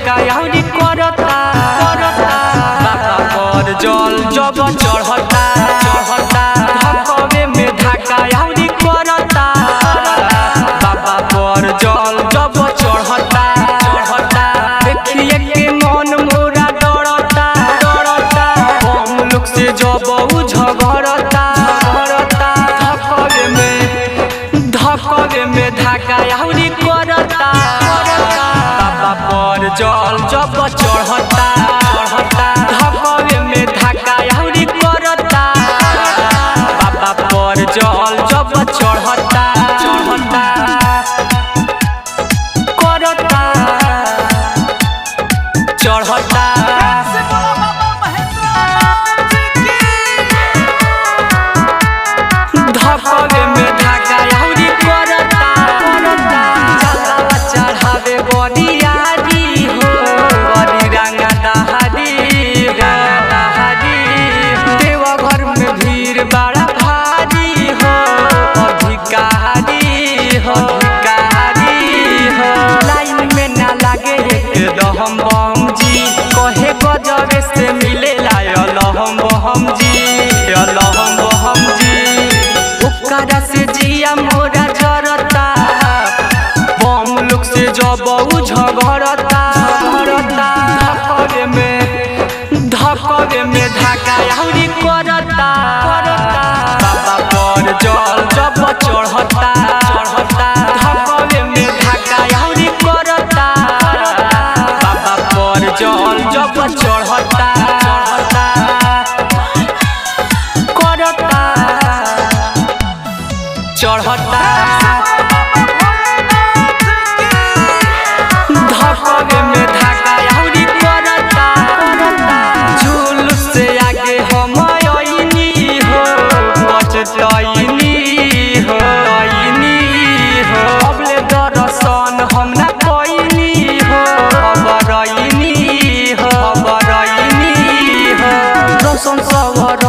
ढाका याउरी करता बाबा पर जल जब चढ़ता धकवे में ढाका याउरी करता बाबा पर जल जब चढ़ता देखिए के मन मोरा डरता हम लोग से जब झगड़ता धकवे में ढाका याउरी करता बाबा पर जल जब चढ़ता धकवे में ढाका याउरी करता बाबा पर जल जब चढ़ता धकवे में ढाका याउरी करता जलवा चढ़ावे बरियारी हो बड़ी रंगा दहारी देवघर में भीड़ बड़ा भारी हो अधिकारी हो लाइन में ना लागे एकदम बम जी कहे गजबे से मिले लायलहम बहम जी ओकरा से जिया मोरा जरता बम लोग से जब झगड़ता धकवे में ढाका याउरी करता बाबा पर जल जब चढ़ता धकवे में ढाका याउरी करता बाबा पर जल जब चढ़ता धकवे में ढाका याउरी करता जुलूस से आगे हम अइनी हो बचतइनी हो अबले दर्शन हम ना कइनी हो खबरइनी हो रोशन सवर